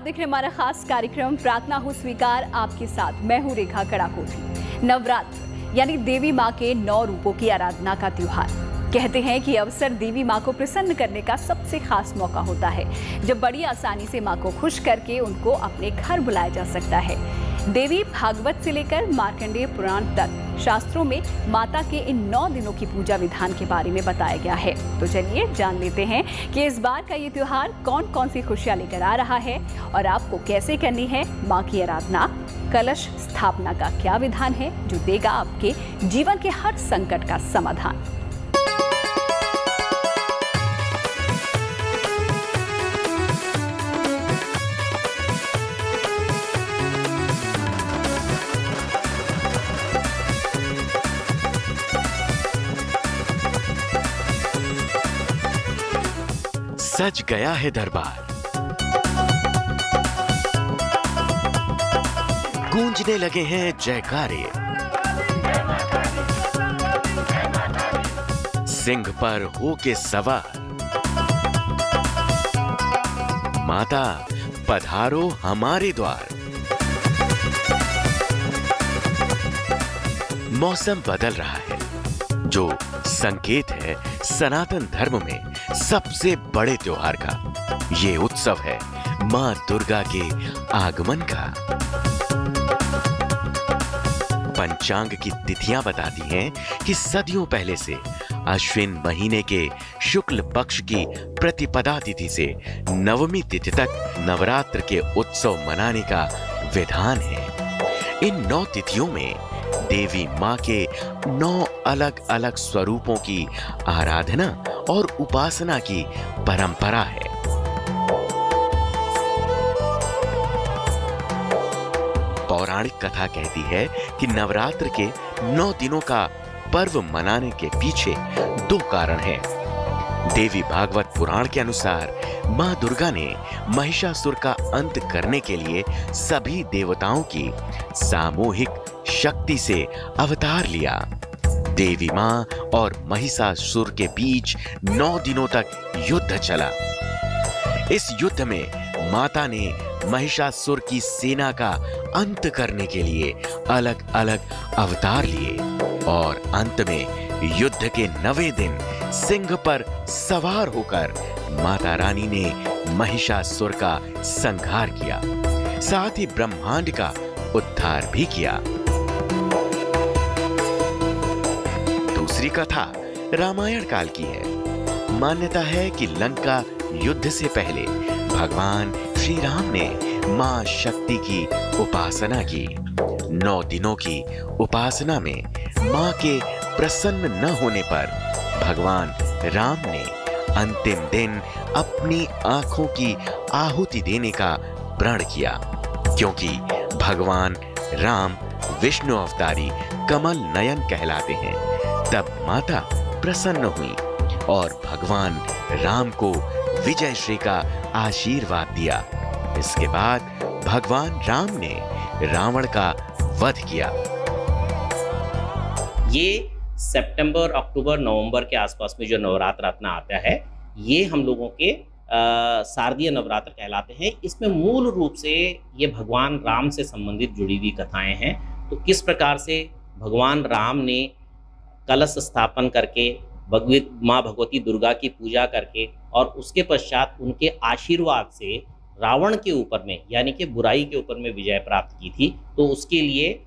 देख रहे हमारा खास कार्यक्रम प्रार्थना हो स्वीकार आपके साथ। मैं हूं रेखा कड़ाकोटी। नवरात्र यानी देवी माँ के 9 रूपों की आराधना का त्योहार। कहते हैं कि अवसर देवी माँ को प्रसन्न करने का सबसे खास मौका होता है, जब बड़ी आसानी से माँ को खुश करके उनको अपने घर बुलाया जा सकता है। देवी भागवत से लेकर मार्कंडेय पुराण तक शास्त्रों में माता के इन 9 दिनों की पूजा विधान के बारे में बताया गया है। तो चलिए जान लेते हैं कि इस बार का ये त्योहार कौन कौन सी खुशियां लेकर आ रहा है और आपको कैसे करनी है माँ की आराधना। कलश स्थापना का क्या विधान है जो देगा आपके जीवन के हर संकट का समाधान। सज गया है दरबार, गूंजने लगे हैं जयकारे। सिंह पर होके सवार, माता पधारो हमारे द्वार। मौसम बदल रहा है, जो संकेत है सनातन धर्म में सबसे बड़े त्योहार का। ये उत्सव है मां दुर्गा के आगमन का। पंचांग की तिथियां बताती हैं कि सदियों पहले से अश्विन महीने के शुक्ल पक्ष की प्रतिपदा तिथि से नवमी तिथि तक नवरात्र के उत्सव मनाने का विधान है। इन 9 तिथियों में देवी मां के 9 अलग अलग स्वरूपों की आराधना और उपासना की परंपरा है। पौराणिक कथा कहती है कि नवरात्र के 9 दिनों का पर्व मनाने के पीछे 2 कारण हैं। देवी भागवत पुराण के अनुसार मां दुर्गा ने महिषासुर का अंत करने के लिए सभी देवताओं की सामूहिक शक्ति से अवतार लिया। देवी मां और महिषासुर के बीच 9 दिनों तक युद्ध चला। इस युद्ध में माता ने महिषासुर की सेना का अंत करने के लिए अलग अलग अवतार लिए और अंत में युद्ध के 9वें दिन सिंह पर सवार होकर माता रानी ने महिषासुर का संहार किया, साथ ही ब्रह्मांड का उद्धार भी किया। दूसरी कथा रामायण काल की है। मान्यता है कि लंका युद्ध से पहले भगवान श्री राम ने मां शक्ति की उपासना की। 9 दिनों की उपासना में मां के प्रसन्न न होने पर भगवान राम ने अंतिम दिन अपनी आंखों की आहुति देने का प्रण किया, क्योंकि भगवान राम विष्णु अवतारी कमल नयन कहलाते हैं। तब माता प्रसन्न हुई और भगवान राम को विजय श्री का आशीर्वाद दिया। इसके बाद भगवान राम ने रावण का वध किया। ये सितंबर, अक्टूबर, नवंबर के आसपास में जो नवरात्र अपना आता है, ये हम लोगों के शारदीय नवरात्र कहलाते हैं। इसमें मूल रूप से ये भगवान राम से संबंधित जुड़ी हुई कथाएं हैं। तो किस प्रकार से भगवान राम ने कलश स्थापन करके माँ भगवती दुर्गा की पूजा करके और उसके पश्चात उनके आशीर्वाद से रावण के ऊपर में यानी कि बुराई के ऊपर में विजय प्राप्त की थी। तो उसके लिए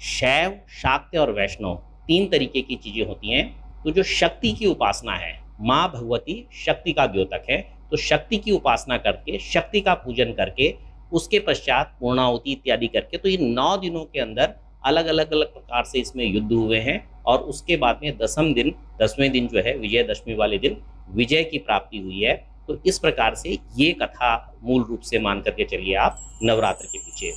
शैव, शाक्य और वैष्णव 3 तरीके की चीज़ें होती हैं। तो जो शक्ति की उपासना है, माँ भगवती शक्ति का द्योतक है, तो शक्ति की उपासना करके, शक्ति का पूजन करके, उसके पश्चात पूर्णाहुति इत्यादि करके, तो ये 9 दिनों के अंदर अलग अलग प्रकार से इसमें युद्ध हुए हैं। और उसके बाद में 10वें दिन जो है विजयदशमी वाले दिन विजय की प्राप्ति हुई है। तो इस प्रकार से ये कथा मूल रूप से मान करके चलिए आप नवरात्र के पीछे।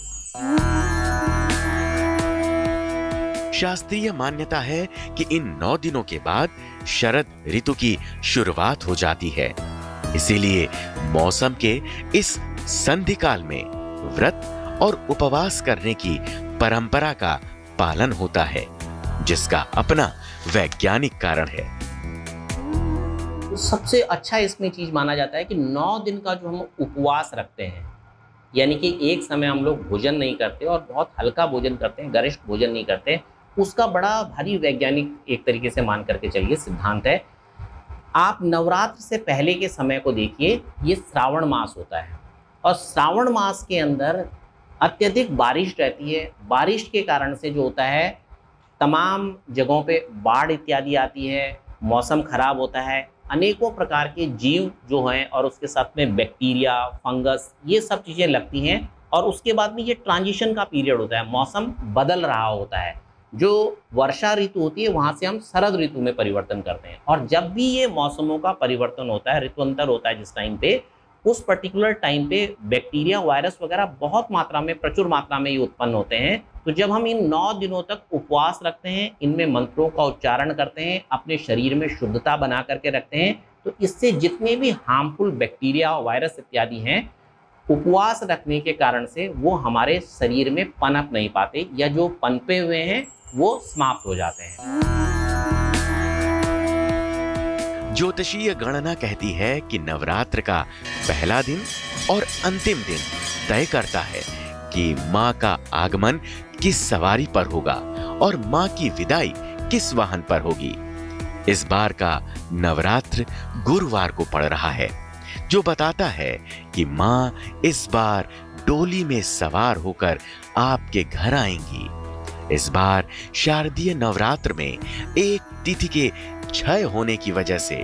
शास्त्रीय मान्यता है कि इन 9 दिनों के बाद शरद ऋतु की शुरुआत हो जाती है। इसीलिए मौसम के इस संधि काल में व्रत और उपवास करने की परंपरा का पालन होता है, जिसका अपना वैज्ञानिक कारण है। सबसे अच्छा इसमें चीज माना जाता है कि 9 दिन का जो हम उपवास रखते हैं, यानी कि एक समय हम लोग भोजन नहीं करते और बहुत हल्का भोजन करते हैं, गरिष्ठ भोजन नहीं करते, उसका बड़ा भारी वैज्ञानिक एक तरीके से मान करके चलिए सिद्धांत है। आप नवरात्र से पहले के समय को देखिए, ये श्रावण मास होता है और श्रावण मास के अंदर अत्यधिक बारिश रहती है। बारिश के कारण से जो होता है, तमाम जगहों पे बाढ़ इत्यादि आती है, मौसम खराब होता है, अनेकों प्रकार के जीव जो हैं और उसके साथ में बैक्टीरिया, फंगस, ये सब चीज़ें लगती हैं और उसके बाद में ये ट्रांजिशन का पीरियड होता है, मौसम बदल रहा होता है। जो वर्षा ऋतु होती है वहाँ से हम शरद ऋतु में परिवर्तन करते हैं और जब भी ये मौसमों का परिवर्तन होता है, ऋतुअंतर होता है जिस टाइम पे, उस पर्टिकुलर टाइम पे बैक्टीरिया, वायरस वगैरह बहुत मात्रा में, प्रचुर मात्रा में ये उत्पन्न होते हैं। तो जब हम इन 9 दिनों तक उपवास रखते हैं, इनमें मंत्रों का उच्चारण करते हैं, अपने शरीर में शुद्धता बना करके रखते हैं, तो इससे जितने भी हार्मफुल बैक्टीरिया, वायरस इत्यादि हैं, उपवास रखने के कारण से वो हमारे शरीर में पनप नहीं पाते या जो पनपे हुए हैं वो समाप्त हो जाते हैं। ज्योतिषीय गणना कहती है कि नवरात्र का पहला दिन और अंतिम दिन तय करता है कि मां का आगमन किस सवारी पर होगा और मां की विदाई किस वाहन पर होगी। इस बार का नवरात्र गुरुवार को पड़ रहा है, जो बताता है कि मां इस बार डोली में सवार होकर आपके घर आएंगी। इस बार शारदीय नवरात्र में एक तिथि के क्षय होने की वजह से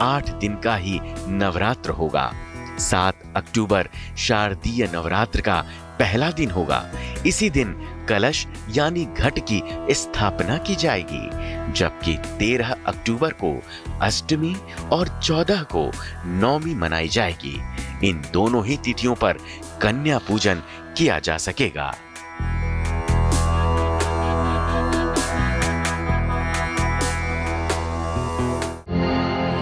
8 दिन का ही नवरात्र होगा। 7 अक्टूबर शारदीय नवरात्र का पहला दिन होगा। इसी दिन कलश यानी घट की स्थापना की जाएगी, जबकि 13 अक्टूबर को अष्टमी और 14 को नवमी मनाई जाएगी। इन दोनों ही तिथियों पर कन्या पूजन किया जा सकेगा।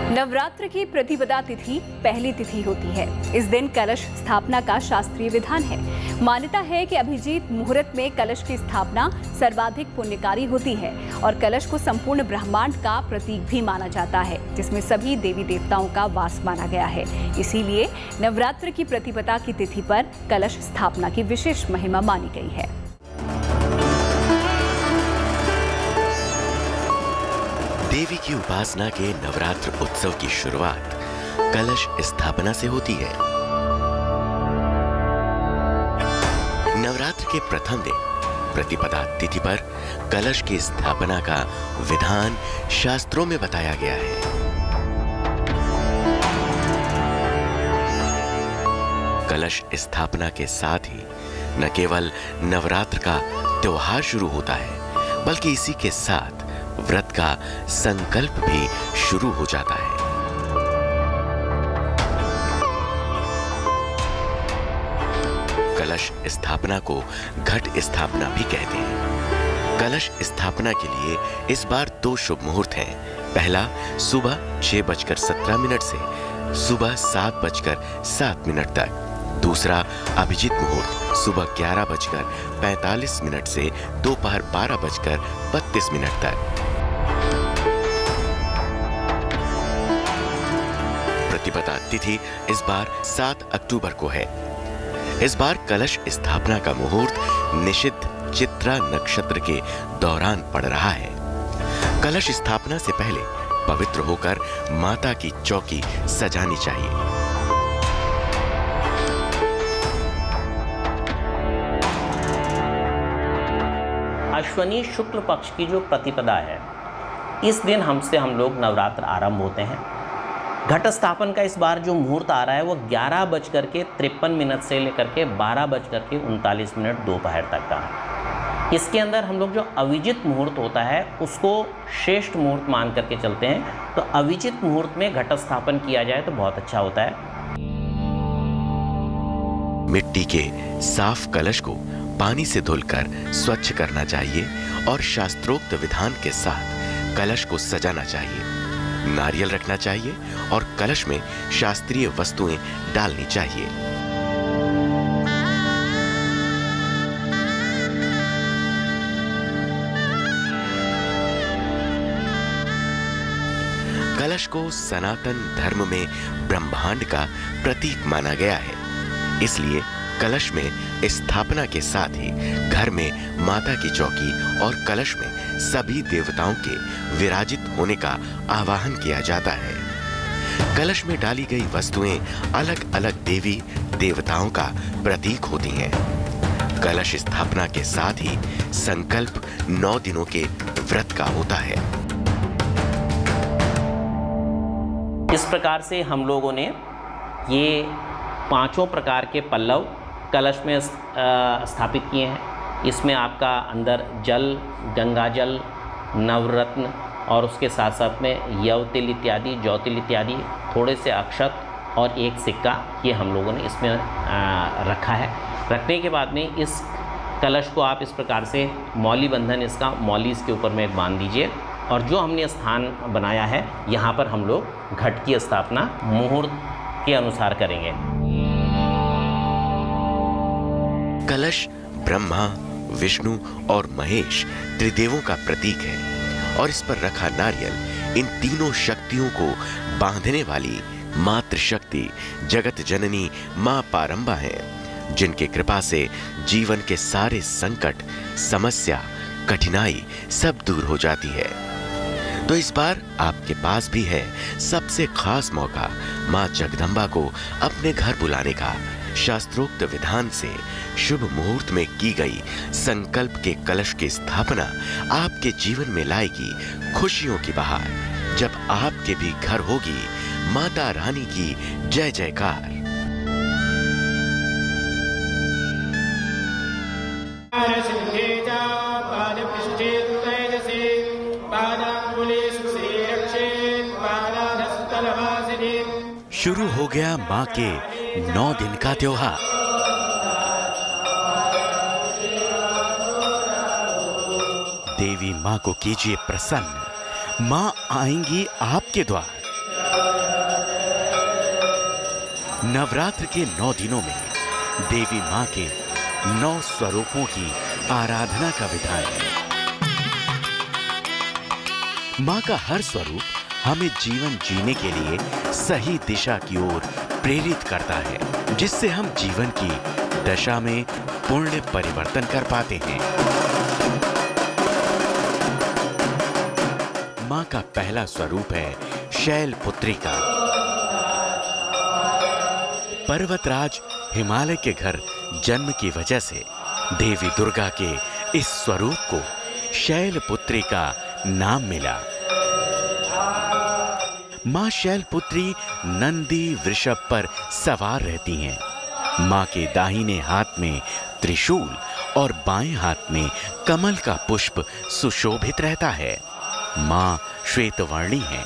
नवरात्र की प्रतिपदा तिथि पहली तिथि होती है। इस दिन कलश स्थापना का शास्त्रीय विधान है। मान्यता है कि अभिजीत मुहूर्त में कलश की स्थापना सर्वाधिक पुण्यकारी होती है और कलश को संपूर्ण ब्रह्मांड का प्रतीक भी माना जाता है, जिसमें सभी देवी देवताओं का वास माना गया है। इसीलिए नवरात्र की प्रतिपदा की तिथि पर कलश स्थापना की विशेष महिमा मानी गई है। देवी की उपासना के नवरात्र उत्सव की शुरुआत कलश स्थापना से होती है। नवरात्र के प्रथम दिन प्रतिपदा तिथि पर कलश की स्थापना का विधान शास्त्रों में बताया गया है। कलश स्थापना के साथ ही न केवल नवरात्र का त्योहार शुरू होता है, बल्कि इसी के साथ व्रत का संकल्प भी शुरू हो जाता है। कलश स्थापना को घट स्थापना भी कहते हैं। कलश स्थापना के लिए इस बार 2 शुभ मुहूर्त हैं। पहला सुबह 6:17 से सुबह 7:07 तक। दूसरा अभिजीत मुहूर्त सुबह 11:45 से दोपहर 12:32 तक। प्रतिपदा तिथि इस बार 7 अक्टूबर को है। इस बार कलश स्थापना का मुहूर्त निषिद्ध चित्रा नक्षत्र के दौरान पड़ रहा है। कलश स्थापना से पहले पवित्र होकर माता की चौकी सजानी चाहिए। अश्वनी शुक्ल पक्ष की जो प्रतिपदा है, इस दिन हम लोग नवरात्र आरंभ होते हैं। घट स्थापन का इस बार जो मुहूर्त आ रहा है वो 11:53 से लेकर के 12:39 दोपहर तक का है। इसके अंदर हम लोग जो अविजित मुहूर्त होता है उसको श्रेष्ठ मुहूर्त मान करके चलते हैं। तो अविजित मुहूर्त में घट स्थापन किया जाए तो बहुत अच्छा होता है। मिट्टी के साफ कलश को पानी से धुलकर स्वच्छ करना चाहिए और शास्त्रोक्त विधान के साथ कलश को सजाना चाहिए। नारियल रखना चाहिए और कलश में शास्त्रीय वस्तुएं डालनी चाहिए। कलश को सनातन धर्म में ब्रह्मांड का प्रतीक माना गया है, इसलिए कलश में स्थापना के साथ ही घर में माता की चौकी और कलश में सभी देवताओं के विराजित होने का आवाहन किया जाता है। कलश में डाली गई वस्तुएं अलग अलग देवी देवताओं का प्रतीक होती हैं। कलश स्थापना के साथ ही संकल्प 9 दिनों के व्रत का होता है। इस प्रकार से हम लोगों ने ये 5 प्रकार के पल्लव कलश में स्थापित किए हैं। इसमें आपका अंदर जल, गंगा जल, नवरत्न और उसके साथ साथ में यव तिल इत्यादि, जौ तिल इत्यादि, थोड़े से अक्षत और एक सिक्का, ये हम लोगों ने इसमें रखा है। रखने के बाद में इस कलश को आप इस प्रकार से मौली बंधन, इसका मौली इसके ऊपर में बांध दीजिए और जो हमने स्थान बनाया है यहाँ पर हम लोग घट की स्थापना मुहूर्त के अनुसार करेंगे। कलश ब्रह्मा, विष्णु और महेश त्रिदेवों का प्रतीक है और इस पर रखा नारियल इन तीनों शक्तियों को बांधने वाली मातृशक्ति जगत जननी मां पारंबा है, जिनके कृपा से जीवन के सारे संकट, समस्या, कठिनाई सब दूर हो जाती है। तो इस बार आपके पास भी है सबसे खास मौका मां जगदम्बा को अपने घर बुलाने का। शास्त्रोक्त विधान से शुभ मुहूर्त में की गई संकल्प के कलश की स्थापना आपके जीवन में लाएगी खुशियों की बहार। जब आपके भी घर होगी माता रानी की जय जयकार। शुरू हो गया मां के 9 दिन का त्योहार। देवी मां को कीजिए प्रसन्न, मां आएंगी आपके द्वार। नवरात्र के 9 दिनों में देवी मां के 9 स्वरूपों की आराधना का विधान है। मां का हर स्वरूप हमें जीवन जीने के लिए सही दिशा की ओर प्रेरित करता है, जिससे हम जीवन की दशा में पूर्ण परिवर्तन कर पाते हैं। मां का पहला स्वरूप है शैलपुत्री का। पर्वतराज हिमालय के घर जन्म की वजह से देवी दुर्गा के इस स्वरूप को शैलपुत्री का नाम मिला। मां शैलपुत्री नंदी वृषभ पर सवार रहती हैं। मां के दाहिने हाथ में त्रिशूल और बाएं हाथ में कमल का पुष्प सुशोभित रहता है। मां श्वेतवर्णी है,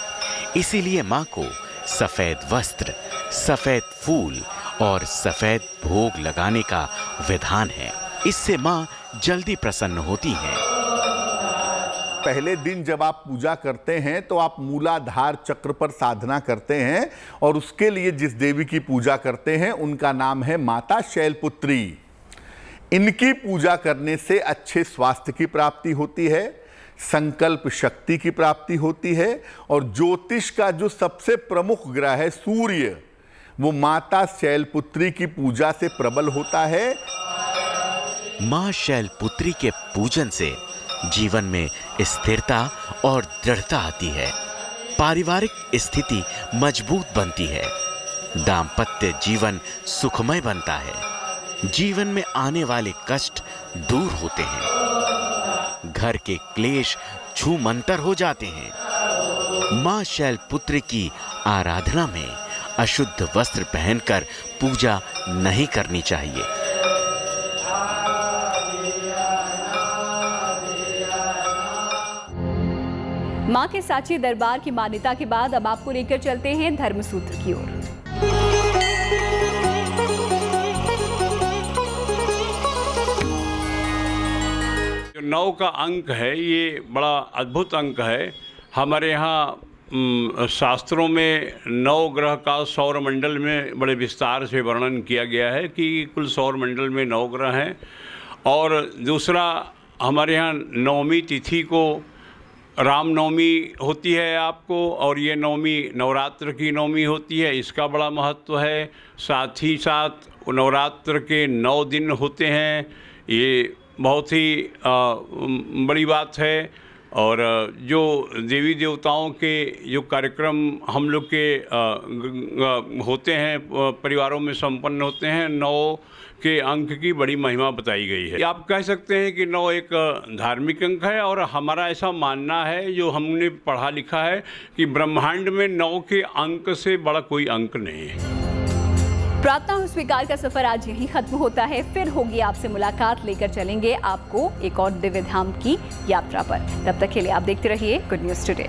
इसीलिए मां को सफेद वस्त्र, सफेद फूल और सफेद भोग लगाने का विधान है। इससे मां जल्दी प्रसन्न होती हैं। पहले दिन जब आप पूजा करते हैं तो आप मूलाधार चक्र पर साधना करते हैं और उसके लिए जिस देवी की पूजा करते हैं उनका नाम है माता शैलपुत्री। इनकी पूजा करने से अच्छे स्वास्थ्य की प्राप्ति होती है, संकल्प शक्ति की प्राप्ति होती है और ज्योतिष का जो सबसे प्रमुख ग्रह है सूर्य, वो माता शैलपुत्री की पूजा से प्रबल होता है। मां शैलपुत्री के पूजन से जीवन में स्थिरता और दृढ़ता आती है, पारिवारिक स्थिति मजबूत बनती है, दाम्पत्य जीवन सुखमय बनता है, जीवन में आने वाले कष्ट दूर होते हैं, घर के क्लेश छूमंतर हो जाते हैं। मां शैलपुत्री की आराधना में अशुद्ध वस्त्र पहनकर पूजा नहीं करनी चाहिए। मां के साची दरबार की मान्यता के बाद अब आपको लेकर चलते हैं धर्मसूत्र की ओर। जो 9 का अंक है ये बड़ा अद्भुत अंक है। हमारे यहाँ शास्त्रों में 9 ग्रह का सौर मंडल में बड़े विस्तार से वर्णन किया गया है कि कुल सौर मंडल में 9 ग्रह हैं। और दूसरा, हमारे यहाँ 9वीं तिथि को रामनवमी होती है आपको, और ये नवमी नवरात्र की नवमी होती है, इसका बड़ा महत्व है। साथ ही साथ नवरात्र के 9 दिन होते हैं, ये बहुत ही बड़ी बात है। और जो देवी देवताओं के जो कार्यक्रम हम लोग के होते हैं, परिवारों में संपन्न होते हैं, 9 के अंक की बड़ी महिमा बताई गई है। आप कह सकते हैं कि 9 एक धार्मिक अंक है, और हमारा ऐसा मानना है, जो हमने पढ़ा लिखा है, कि ब्रह्मांड में 9 के अंक से बड़ा कोई अंक नहीं है। प्रार्थना हो स्वीकार का सफर आज यहीं खत्म होता है। फिर होगी आपसे मुलाकात, लेकर चलेंगे आपको एक और दिव्य धाम की यात्रा पर। तब तक के लिए आप देखते रहिए गुड न्यूज टुडे।